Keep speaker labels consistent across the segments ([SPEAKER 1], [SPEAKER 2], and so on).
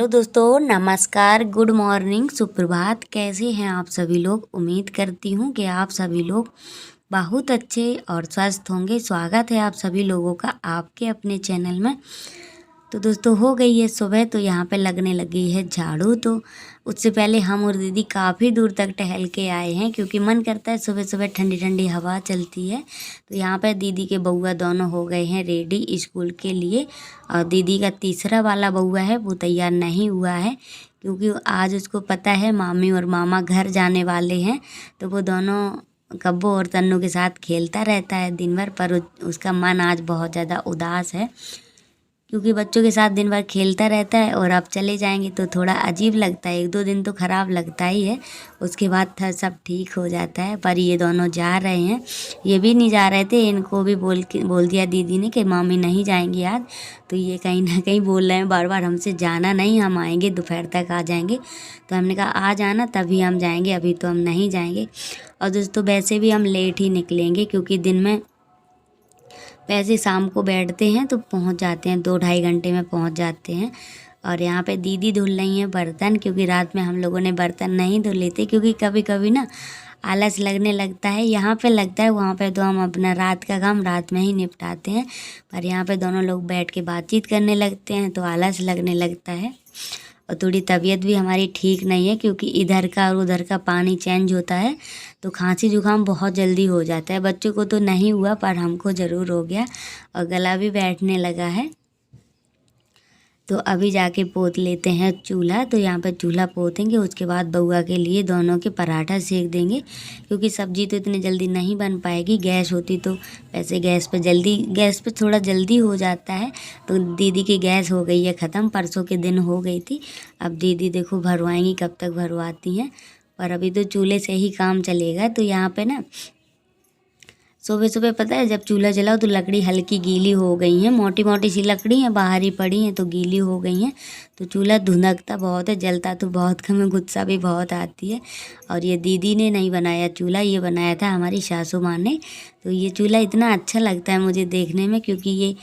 [SPEAKER 1] Hello दोस्तों, नमस्कार, good morning, सुप्रभात। कैसे हैं आप सभी लोग? उम्मीद करती हूँ कि आप सभी लोग बहुत अच्छे और स्वस्थ होंगे। स्वागत है आप सभी लोगों का आपके अपने चैनल में। तो दोस्तों, हो गई है सुबह, तो यहाँ पे लगने लगी है झाड़ू। तो उससे पहले हम और दीदी काफ़ी दूर तक टहल के आए हैं, क्योंकि मन करता है सुबह सुबह ठंडी ठंडी हवा चलती है। तो यहाँ पे दीदी के बउआ दोनों हो गए हैं रेडी स्कूल के लिए। और दीदी का तीसरा वाला बउआ है, वो तैयार नहीं हुआ है, क्योंकि आज उसको पता है मामी और मामा घर जाने वाले हैं। तो वो दोनों कब्बो और तन्नू के साथ खेलता रहता है दिन भर, पर उसका मन आज बहुत ज़्यादा उदास है, क्योंकि बच्चों के साथ दिन भर खेलता रहता है और अब चले जाएंगे तो थोड़ा अजीब लगता है। 1-2 दिन तो ख़राब लगता ही है, उसके बाद सब ठीक हो जाता है। पर ये दोनों जा रहे हैं, ये भी नहीं जा रहे थे। इनको भी बोल दिया दीदी ने कि मामी नहीं जाएंगी आज। तो ये कहीं ना कहीं बोल रहे हैं बार बार हमसे, जाना नहीं, हम आएंगे, दोपहर तक आ जाएंगे। तो हमने कहा आ जाना तभी हम जाएंगे, अभी तो हम नहीं जाएंगे। और दोस्तों, वैसे भी हम लेट ही निकलेंगे, क्योंकि दिन में वैसे शाम को बैठते हैं तो पहुंच जाते हैं, 2-2.5 घंटे में पहुंच जाते हैं। और यहाँ पे दीदी धुल रही हैं बर्तन, क्योंकि रात में हम लोगों ने बर्तन नहीं धुल लेते, क्योंकि कभी कभी ना आलस लगने लगता है। यहाँ पे लगता है, वहाँ पे तो हम अपना रात का काम रात में ही निपटाते हैं। पर यहाँ पे दोनों लोग बैठ के बातचीत करने लगते हैं तो आलस लगने लगता है। और थोड़ी तबीयत भी हमारी ठीक नहीं है, क्योंकि इधर का और उधर का पानी चेंज होता है, तो खांसी जुकाम बहुत जल्दी हो जाता है। बच्चों को तो नहीं हुआ, पर हमको ज़रूर हो गया और गला भी बैठने लगा है। तो अभी जाके पोत लेते हैं चूल्हा। तो यहाँ पे चूल्हा पोतेंगे, उसके बाद बउआ के लिए दोनों के पराठा सेक देंगे, क्योंकि सब्जी तो इतनी जल्दी नहीं बन पाएगी। गैस होती तो वैसे गैस पे थोड़ा जल्दी हो जाता है। तो दीदी की गैस हो गई है ख़त्म, परसों के दिन हो गई थी। अब दीदी देखो भरवाएंगी, कब तक भरवाती हैं। पर अभी तो चूल्हे से ही काम चलेगा। तो यहाँ पे ना सुबह सुबह पता है, जब चूल्हा जलाओ तो लकड़ी हल्की गीली हो गई है, मोटी मोटी सी लकड़ी हैं, बाहर ही पड़ी हैं, तो गीली हो गई हैं। तो चूल्हा धुंधकता बहुत है, जलता तो बहुत कम है, गुस्सा भी बहुत आती है। और ये दीदी ने नहीं बनाया चूल्हा, ये बनाया था हमारी सासू माँ ने। तो ये चूल्हा इतना अच्छा लगता है मुझे देखने में, क्योंकि ये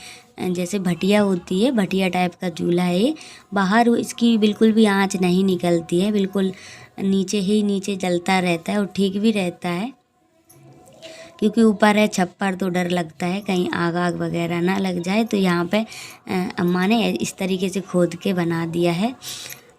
[SPEAKER 1] जैसे भटिया होती है, भटिया टाइप का चूल्हा है ये। बाहर इसकी बिल्कुल भी आँच नहीं निकलती है, बिल्कुल नीचे ही नीचे जलता रहता है और ठीक भी रहता है, क्योंकि ऊपर है छप्पर, तो डर लगता है कहीं आग आग वगैरह ना लग जाए। तो यहाँ पे अम्मा ने इस तरीके से खोद के बना दिया है।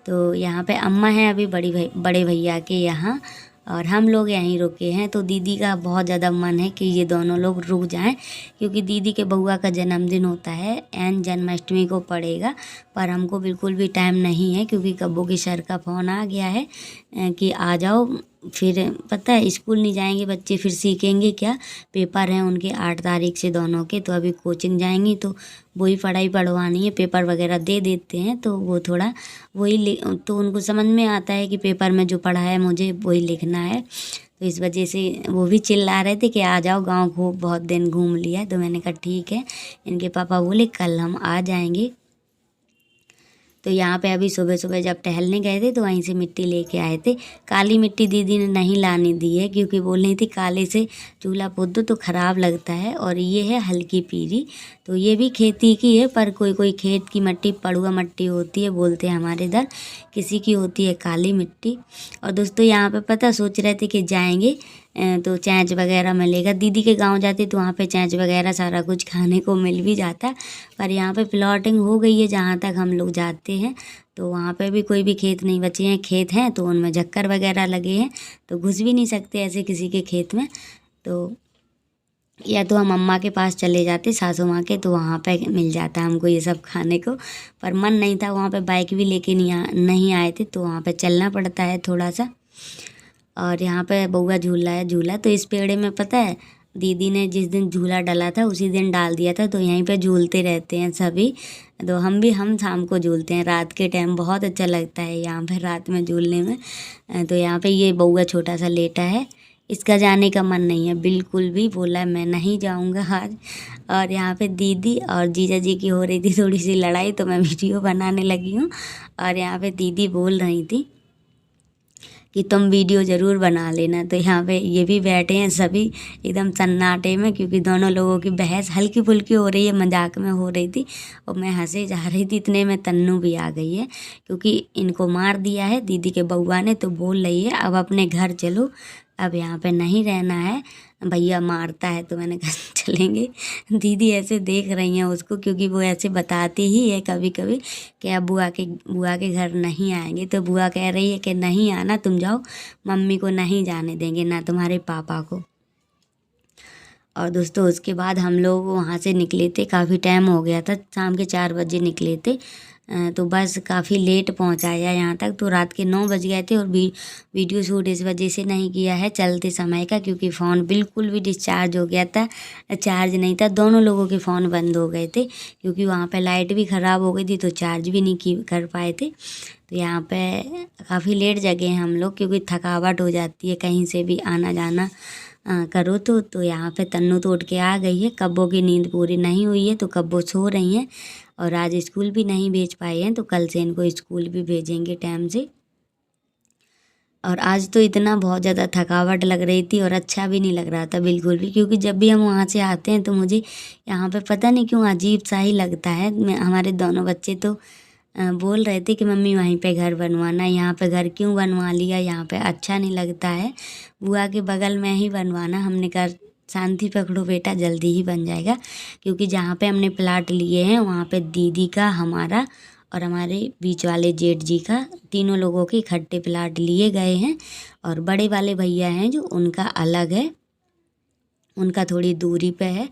[SPEAKER 1] तो यहाँ पे अम्मा है अभी बड़े भैया के यहाँ, और हम लोग यहीं रुके हैं। तो दीदी का बहुत ज़्यादा मन है कि ये दोनों लोग रुक जाएं, क्योंकि दीदी के बउआ का जन्मदिन होता है, एन जन्माष्टमी को पड़ेगा। पर हमको बिल्कुल भी टाइम नहीं है, क्योंकि कब्बो की सर का फ़ोन आ गया है कि आ जाओ। फिर पता है स्कूल नहीं जाएंगे बच्चे, फिर सीखेंगे क्या? पेपर हैं उनके 8 तारीख से दोनों के। तो अभी कोचिंग जाएंगी तो वही पढ़ाई पढ़वानी है, पेपर वगैरह दे देते हैं, तो वो थोड़ा वही तो उनको समझ में आता है कि पेपर में जो पढ़ा है मुझे वही लिखना है। तो इस वजह से वो भी चिल्ला रहे थे कि आ जाओ गाँव, खूब बहुत दिन घूम लिया। तो मैंने कहा ठीक है। इनके पापा बोले कल हम आ जाएंगे। तो यहाँ पे अभी सुबह सुबह जब टहलने गए थे तो वहीं से मिट्टी लेके आए थे। काली मिट्टी दीदी ने नहीं लाने दी है, क्योंकि बोल रही थी काले से चूल्हा पोत दो तो ख़राब लगता है। और ये है हल्की पीली, तो ये भी खेती की है, पर कोई कोई खेत की मिट्टी पड़ुआ मिट्टी होती है बोलते हैं हमारे इधर, किसी की होती है काली मिट्टी। और दोस्तों, यहाँ पे पता सोच रहे थे कि जाएंगे तो चैंच वगैरह मिलेगा। दीदी के गांव जाते तो वहाँ पे चैंच वगैरह सारा कुछ खाने को मिल भी जाता। पर यहाँ पे प्लॉटिंग हो गई है जहाँ तक हम लोग जाते हैं, तो वहाँ पे भी कोई भी खेत नहीं बचे हैं। खेत हैं तो उनमें झक्कर वगैरह लगे हैं, तो घुस भी नहीं सकते ऐसे किसी के खेत में। तो या तो हम अम्मा के पास चले जाते, सासू माँ के, तो वहाँ पे मिल जाता है हमको ये सब खाने को। पर मन नहीं था, वहाँ पे बाइक भी लेके नहीं आए थे, तो वहाँ पे चलना पड़ता है थोड़ा सा। और यहाँ पे बउआ झूल रहा है झूला। तो इस पेड़े में पता है दीदी ने जिस दिन झूला डाला था उसी दिन डाल दिया था, तो यहीं पे झूलते रहते हैं सभी। तो हम शाम को झूलते हैं रात के टाइम, बहुत अच्छा लगता है यहाँ पे रात में झूलने में। तो यहाँ पे ये बउआ छोटा सा लेटा है, इसका जाने का मन नहीं है बिल्कुल भी, बोला है मैं नहीं जाऊँगा आज। और यहाँ पे दीदी और जीजा जी की हो रही थी थोड़ी सी लड़ाई, तो मैं वीडियो बनाने लगी हूँ। और यहाँ पे दीदी बोल रही थी कि तुम वीडियो ज़रूर बना लेना। तो यहाँ पे ये भी बैठे हैं सभी एकदम सन्नाटे में, क्योंकि दोनों लोगों की बहस हल्की फुल्की हो रही है, मजाक में हो रही थी और मैं हंसे जा रही थी। इतने में तन्नू भी आ गई है, क्योंकि इनको मार दिया है दीदी के बउआ ने, तो बोल रही है अब अपने घर चलो, अब यहाँ पे नहीं रहना है, भैया मारता है। तो मैंने कहा चलेंगे। दीदी ऐसे देख रही हैं उसको, क्योंकि वो ऐसे बताती ही है कभी कभी कि अब बुआ के घर नहीं आएंगे। तो बुआ कह रही है कि नहीं आना, तुम जाओ, मम्मी को नहीं जाने देंगे, ना तुम्हारे पापा को। और दोस्तों उसके बाद हम लोग वहाँ से निकले थे, काफ़ी टाइम हो गया था, शाम के 4 बजे निकले थे। तो बस काफ़ी लेट पहुँचाया यहाँ तक, तो रात के 9 बज गए थे। और वीडियो शूट इस वजह से नहीं किया है चलते समय का, क्योंकि फ़ोन बिल्कुल भी डिस्चार्ज हो गया था, चार्ज नहीं था, दोनों लोगों के फ़ोन बंद हो गए थे, क्योंकि वहाँ पे लाइट भी ख़राब हो गई थी, तो चार्ज भी नहीं कर पाए थे। तो यहाँ पे काफ़ी लेट जगे हैं हम लोग, क्योंकि थकावट हो जाती है कहीं से भी आना जाना करो तो यहाँ पे तन्नू तो उठ के आ गई है। कब्बो की नींद पूरी नहीं हुई है, तो कब्बो सो रही हैं, और आज स्कूल भी नहीं भेज पाए हैं, तो कल से इनको स्कूल भी भेजेंगे टाइम से। और आज तो इतना बहुत ज़्यादा थकावट लग रही थी और अच्छा भी नहीं लग रहा था बिल्कुल भी, क्योंकि जब भी हम वहाँ से आते हैं तो मुझे यहाँ पे पता नहीं क्यों अजीब सा ही लगता है। हमारे दोनों बच्चे तो बोल रहे थे कि मम्मी वहीं पे घर बनवाना, यहाँ पे घर क्यों बनवा लिया, यहाँ पे अच्छा नहीं लगता है, बुआ के बगल में ही बनवाना। हमने कहा शांति पकड़ो बेटा, जल्दी ही बन जाएगा, क्योंकि जहाँ पे हमने प्लाट लिए हैं वहाँ पे दीदी का, हमारा और हमारे बीच वाले जेठ जी का, तीनों लोगों के इकट्ठे प्लाट लिए गए हैं। और बड़े वाले भैया हैं जो, उनका अलग है, उनका थोड़ी दूरी पे है।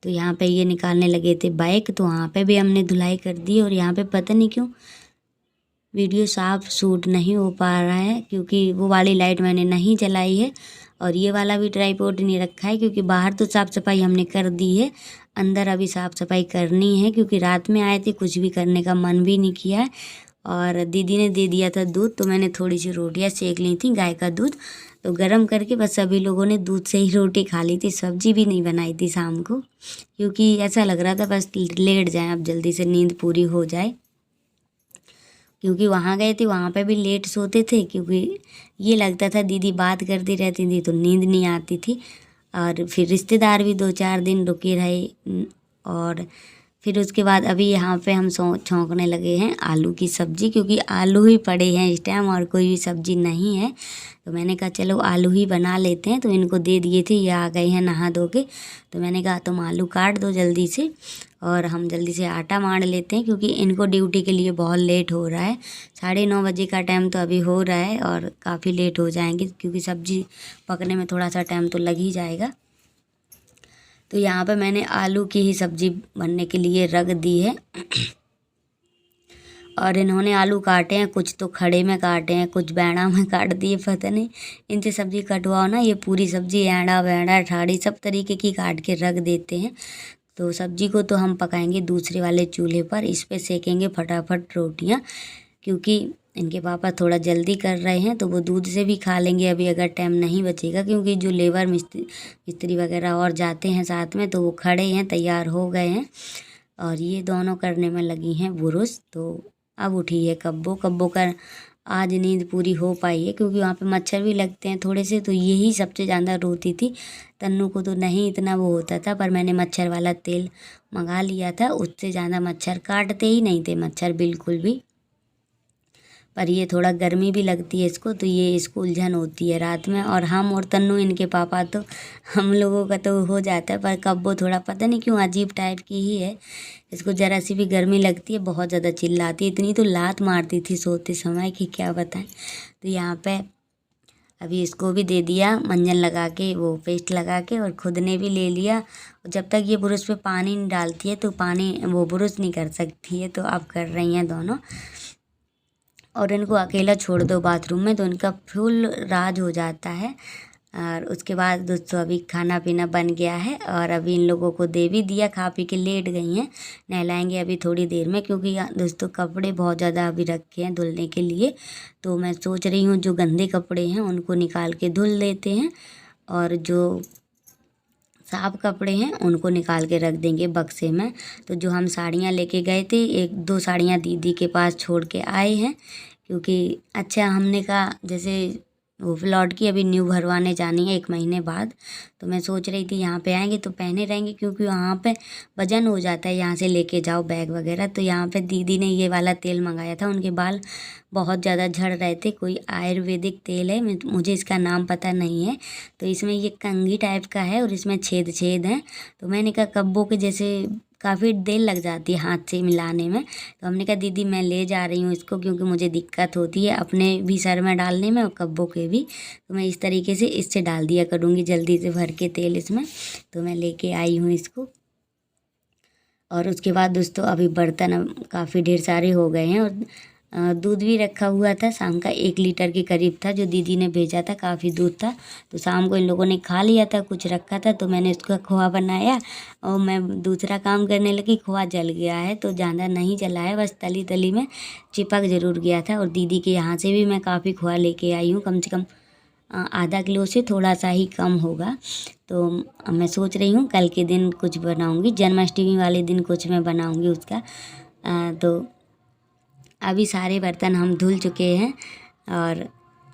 [SPEAKER 1] तो यहाँ पे ये निकालने लगे थे बाइक, तो वहाँ पे भी हमने धुलाई कर दी। और यहाँ पे पता नहीं क्यों वीडियो साफ शूट नहीं हो पा रहा है, क्योंकि वो वाली लाइट मैंने नहीं जलाई है, और ये वाला भी ट्राइपॉड नहीं रखा है, क्योंकि बाहर तो साफ़ सफाई हमने कर दी है, अंदर अभी साफ़ सफाई करनी है, क्योंकि रात में आए थे, कुछ भी करने का मन भी नहीं किया है। और दीदी ने दे दिया था दूध, तो मैंने थोड़ी सी रोटियां सेक ली थी, गाय का दूध तो गरम करके बस सभी लोगों ने दूध से ही रोटी खा ली थी। सब्जी भी नहीं बनाई थी शाम को, क्योंकि ऐसा लग रहा था बस लेट जाएं, अब जल्दी से नींद पूरी हो जाए, क्योंकि वहाँ गए थे, वहाँ पे भी लेट सोते थे, क्योंकि ये लगता था दीदी बात करती रहती थी तो नींद नहीं आती थी। और फिर रिश्तेदार भी 2-4 दिन रुके रहे। और फिर उसके बाद अभी यहाँ पे हम छौंकने लगे हैं आलू की सब्ज़ी, क्योंकि आलू ही पड़े हैं इस टाइम और कोई भी सब्ज़ी नहीं है। तो मैंने कहा चलो आलू ही बना लेते हैं, तो इनको दे दिए थे, ये आ गए हैं नहा धो के। तो मैंने कहा तुम आलू काट दो जल्दी से, और हम जल्दी से आटा मार लेते हैं, क्योंकि इनको ड्यूटी के लिए बहुत लेट हो रहा है। 9:30 बजे का टाइम तो अभी हो रहा है, और काफ़ी लेट हो जाएंगे, क्योंकि सब्ज़ी पकने में थोड़ा सा टाइम तो लग ही जाएगा। तो यहाँ पे मैंने आलू की ही सब्ज़ी बनने के लिए रख दी है। और इन्होंने आलू काटे हैं, कुछ तो खड़े में काटे हैं, कुछ बैंड़ा में काट दिए, पता नहीं इनसे सब्ज़ी कटवाओ ना, ये पूरी सब्ज़ी ऐंड़ा बैंड़ा ठाड़ी सब तरीके की काट के रख देते हैं। तो सब्ज़ी को तो हम पकाएंगे दूसरे वाले चूल्हे पर, इस पे सेकेंगे फटाफट रोटियाँ, क्योंकि इनके पापा थोड़ा जल्दी कर रहे हैं, तो वो दूध से भी खा लेंगे अभी अगर टाइम नहीं बचेगा, क्योंकि जो लेबर मिस्त्री वगैरह और जाते हैं साथ में, तो वो खड़े हैं, तैयार हो गए हैं, और ये दोनों करने में लगी हैं बुरुश। तो अब उठी है कब्बो का आज नींद पूरी हो पाई है, क्योंकि वहाँ पे मच्छर भी लगते हैं थोड़े से, तो यही सबसे ज़्यादा रोती थी। तन्नू को तो नहीं इतना वो होता था, पर मैंने मच्छर वाला तेल मंगा लिया था, उससे ज़्यादा मच्छर काटते ही नहीं थे मच्छर बिल्कुल भी। पर ये थोड़ा गर्मी भी लगती है इसको, तो ये इसको उलझन होती है रात में। और हम और तन्नू इनके पापा तो हम लोगों का तो हो जाता है, पर कब्बो थोड़ा पता नहीं क्यों अजीब टाइप की ही है, इसको ज़रा सी भी गर्मी लगती है बहुत ज़्यादा चिल्लाती है, इतनी तो लात मारती थी सोते समय कि क्या बताएं। तो यहाँ पे अभी इसको भी दे दिया मंजन लगा के, वो पेस्ट लगा के, और खुद ने भी ले लिया। जब तक ये ब्रश पे पानी नहीं डालती है तो पानी वो ब्रश नहीं कर सकती है, तो अब कर रही हैं दोनों। और इनको अकेला छोड़ दो बाथरूम में तो इनका फुल राज हो जाता है। और उसके बाद दोस्तों अभी खाना पीना बन गया है, और अभी इन लोगों को दे भी दिया, खा पी के लेट गई हैं। नहलाएंगे अभी थोड़ी देर में, क्योंकि दोस्तों कपड़े बहुत ज़्यादा अभी रखे हैं धुलने के लिए। तो मैं सोच रही हूँ जो गंदे कपड़े हैं उनको निकाल के धुल देते हैं, और जो साफ कपड़े हैं उनको निकाल के रख देंगे बक्से में। तो जो हम साड़ियाँ लेके गए थे, 1-2 साड़ियाँ दीदी के पास छोड़ के आए हैं, क्योंकि अच्छा हमने कहा जैसे वो लौट की अभी न्यू भरवाने जानी है 1 महीने बाद। तो मैं सोच रही थी यहाँ पे आएंगे तो पहने रहेंगे, क्योंकि वहाँ पे वजन हो जाता है यहाँ से लेके जाओ बैग वगैरह। तो यहाँ पे दीदी ने ये वाला तेल मंगाया था, उनके बाल बहुत ज़्यादा झड़ रहे थे। कोई आयुर्वेदिक तेल है, मुझे इसका नाम पता नहीं है। तो इसमें ये कंघी टाइप का है और इसमें छेद छेद हैं। तो मैंने कहा कब्बों के जैसे काफ़ी देर लग जाती है हाथ से मिलाने में। तो हमने कहा दीदी मैं ले जा रही हूँ इसको, क्योंकि मुझे दिक्कत होती है अपने भी सर में डालने में और कब्बों के भी। तो मैं इस तरीके से इससे डाल दिया करूँगी जल्दी से भर के तेल इसमें। तो मैं लेके आई हूँ इसको। और उसके बाद दोस्तों अभी बर्तन काफ़ी ढेर सारे हो गए हैं, और दूध भी रखा हुआ था शाम का 1 लीटर के करीब था, जो दीदी ने भेजा था, काफ़ी दूध था। तो शाम को इन लोगों ने खा लिया था, कुछ रखा था, तो मैंने उसका खोआ बनाया और मैं दूसरा काम करने लगी। खोआ जल गया है, तो ज़्यादा नहीं जला है, बस तली तली में चिपक ज़रूर गया था। और दीदी के यहाँ से भी मैं काफ़ी खोआ लेके आई हूँ, कम से कम आधा किलो से थोड़ा सा ही कम होगा। तो मैं सोच रही हूँ कल के दिन कुछ बनाऊँगी, जन्माष्टमी वाले दिन कुछ मैं बनाऊँगी उसका। तो अभी सारे बर्तन हम धुल चुके हैं और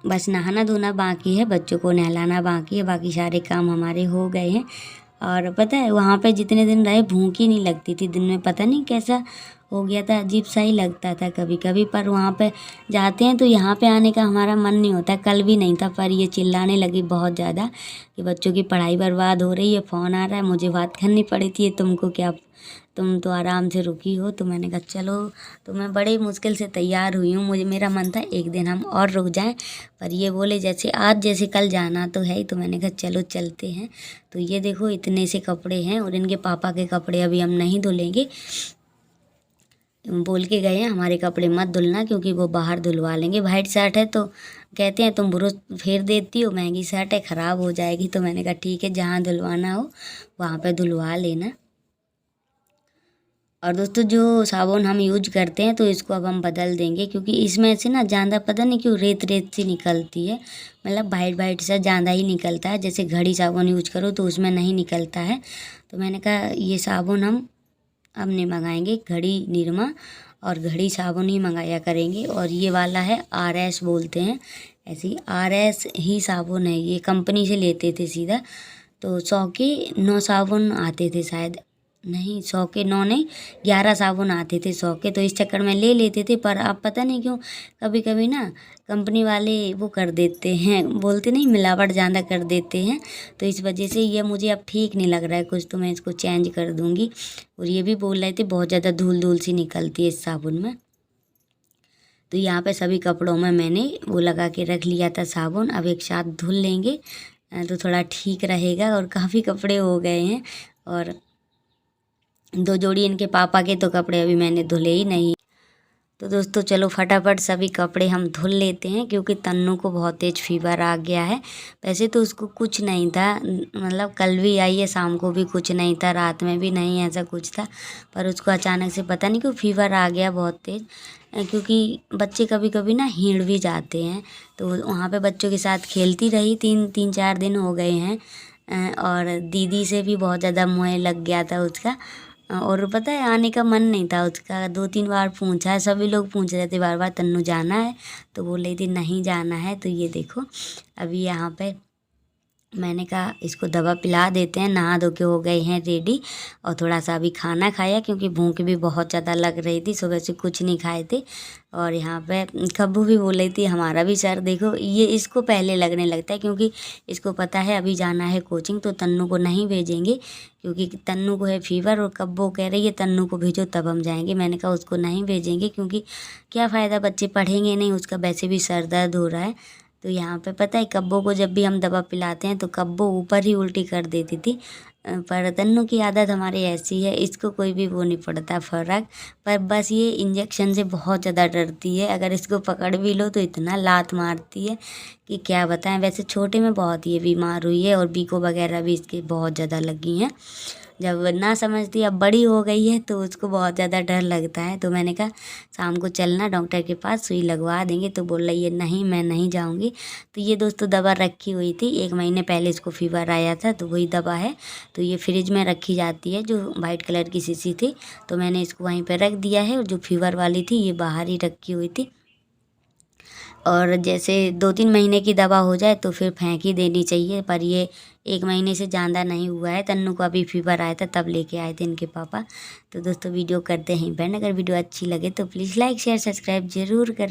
[SPEAKER 1] बस नहाना धोना बाकी है, बच्चों को नहलाना बाकी है, बाकी सारे काम हमारे हो गए हैं। और पता है वहाँ पे जितने दिन रहे भूख ही नहीं लगती थी दिन में, पता नहीं कैसा हो गया था, अजीब सा ही लगता था कभी कभी। पर वहाँ पे जाते हैं तो यहाँ पे आने का हमारा मन नहीं होता। कल भी नहीं था, पर ये चिल्लाने लगी बहुत ज़्यादा कि बच्चों की पढ़ाई बर्बाद हो रही है, फ़ोन आ रहा है, मुझे बात करनी पड़ी थी, तुमको क्या, तुम तो आराम से रुकी हो। तो मैंने कहा चलो, तो मैं बड़े मुश्किल से तैयार हुई हूँ। मेरा मन था एक दिन हम और रुक जाएं, पर ये बोले जैसे आज जैसे कल जाना तो है ही। तो मैंने कहा चलो चलते हैं। तो ये देखो इतने से कपड़े हैं, और इनके पापा के कपड़े अभी हम नहीं धुलेंगे, बोल के गए हैं हमारे कपड़े मत धुलना, क्योंकि वो बाहर धुलवा लेंगे। वाइट शर्ट है तो कहते हैं तुम बुरुश फेर देती हो, महंगी शर्ट है ख़राब हो जाएगी। तो मैंने कहा ठीक है, जहाँ धुलवाना हो वहाँ पे धुलवा लेना। और दोस्तों जो साबुन हम यूज करते हैं तो इसको अब हम बदल देंगे, क्योंकि इसमें से ना ज़्यादा पता नहीं क्यों रेत रेत सी निकलती है, मतलब वाइट वाइट सा ज़्यादा ही निकलता है। जैसे घड़ी साबुन यूज करो तो उसमें नहीं निकलता है। तो मैंने कहा ये साबुन हम अब नहीं मंगाएंगे, घड़ी निरमा और घड़ी साबुन ही मंगाया करेंगे। और ये वाला है RS बोलते हैं, ऐसी RS ही साबुन है, ये कंपनी से लेते थे सीधा। तो 100 के 9 साबुन आते थे शायद, नहीं 100 के 9 नहीं 11 साबुन आते थे 100 के। तो इस चक्कर में ले लेते थे, पर अब पता नहीं क्यों कभी कभी ना कंपनी वाले वो कर देते हैं, बोलते नहीं मिलावट ज़्यादा कर देते हैं। तो इस वजह से ये मुझे अब ठीक नहीं लग रहा है कुछ, तो मैं इसको चेंज कर दूँगी। और ये भी बोल रहे थे बहुत ज़्यादा धूल धूल सी निकलती है इस साबुन में। तो यहाँ पे सभी कपड़ों में मैंने वो लगा के रख लिया था साबुन, अब एक साथ धुल लेंगे तो थोड़ा ठीक रहेगा। और काफ़ी कपड़े हो गए हैं, और 2 जोड़ी इनके पापा के तो कपड़े अभी मैंने धुले ही नहीं। तो दोस्तों चलो फटाफट सभी कपड़े हम धुल लेते हैं, क्योंकि तन्नू को बहुत तेज फीवर आ गया है। वैसे तो उसको कुछ नहीं था, मतलब कल भी आई है, शाम को भी कुछ नहीं था, रात में भी नहीं ऐसा कुछ था, पर उसको अचानक से पता नहीं क्यों फीवर आ गया बहुत तेज़। क्योंकि बच्चे कभी कभी ना हिड़ भी जाते हैं, तो वहाँ पे बच्चों के साथ खेलती रही, 3-4 दिन हो गए हैं। और दीदी से भी बहुत ज़्यादा मोह लग गया था उसका। और पता है आने का मन नहीं था उसका, 2-3 बार पूछा है, सभी लोग पूछ रहे थे बार बार तन्नू जाना है, तो बोल रही थी नहीं जाना है। तो ये देखो अभी यहाँ पे मैंने कहा इसको दवा पिला देते हैं, नहा धो के हो गए हैं रेडी। और थोड़ा सा अभी खाना खाया, क्योंकि भूख भी बहुत ज़्यादा लग रही थी, सुबह से कुछ नहीं खाए थे। और यहाँ पे कब्बू भी बोल रही थी हमारा भी सर देखो, ये इसको पहले लगने लगता है, क्योंकि इसको पता है अभी जाना है कोचिंग, तो तन्नू को नहीं भेजेंगे, क्योंकि तन्नू को है फीवर। और कब्बू कह रही है तन्नू को भेजो तब हम जाएंगे। मैंने कहा उसको नहीं भेजेंगे, क्योंकि क्या फ़ायदा, बच्चे पढ़ेंगे नहीं, उसका वैसे भी सर दर्द हो रहा है। तो यहाँ पे पता है कब्बो को जब भी हम दवा पिलाते हैं तो कब्बो ऊपर ही उल्टी कर देती थी। पर तन्नू की आदत हमारी ऐसी है, इसको कोई भी वो नहीं पड़ता फ़र्क। पर बस ये इंजेक्शन से बहुत ज़्यादा डरती है, अगर इसको पकड़ भी लो तो इतना लात मारती है कि क्या बताएं। वैसे छोटे में बहुत ये बीमार हुई है, और बीको वगैरह भी इसके बहुत ज़्यादा लगी हैं। जब ना समझती, अब बड़ी हो गई है तो उसको बहुत ज़्यादा डर लगता है। तो मैंने कहा शाम को चलना डॉक्टर के पास, सुई लगवा देंगे। तो बोल रही है नहीं मैं नहीं जाऊंगी। तो ये दोस्तों दवा रखी हुई थी, 1 महीने पहले इसको फीवर आया था, तो वही दवा है। तो ये फ्रिज में रखी जाती है, जो वाइट कलर की शीशी थी, तो मैंने इसको वहीं पर रख दिया है। और जो फीवर वाली थी ये बाहर ही रखी हुई थी। और जैसे 2-3 महीने की दवा हो जाए तो फिर फेंक ही देनी चाहिए। पर ये 1 महीने से ज़्यादा नहीं हुआ है। तन्नू को अभी फीवर आया था तब लेके आए थे इनके पापा। तो दोस्तों वीडियो करते हैं बैंड। अगर वीडियो अच्छी लगे तो प्लीज़ लाइक शेयर सब्सक्राइब ज़रूर करें।